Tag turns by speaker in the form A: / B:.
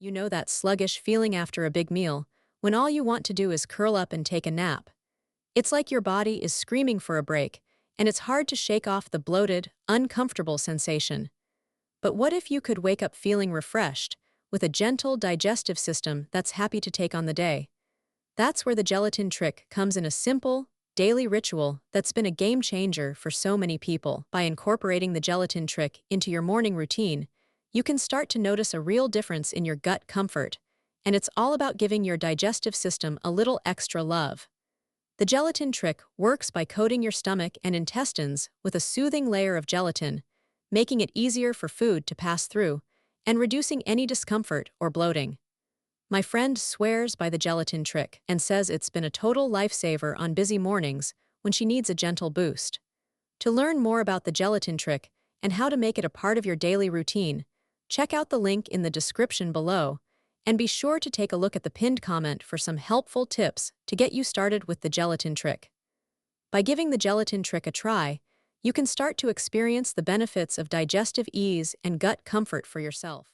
A: You know that sluggish feeling after a big meal, when all you want to do is curl up and take a nap. It's like your body is screaming for a break, and it's hard to shake off the bloated, uncomfortable sensation. But what if you could wake up feeling refreshed, with a gentle digestive system that's happy to take on the day? That's where the gelatin trick comes in, a simple, daily ritual that's been a game changer for so many people. By incorporating the gelatin trick into your morning routine, you can start to notice a real difference in your gut comfort, and it's all about giving your digestive system a little extra love. The gelatin trick works by coating your stomach and intestines with a soothing layer of gelatin, making it easier for food to pass through and reducing any discomfort or bloating. My friend swears by the gelatin trick and says it's been a total lifesaver on busy mornings when she needs a gentle boost. To learn more about the gelatin trick and how to make it a part of your daily routine, check out the link in the description below, and be sure to take a look at the pinned comment for some helpful tips to get you started with the gelatin trick. By giving the gelatin trick a try, you can start to experience the benefits of digestive ease and gut comfort for yourself.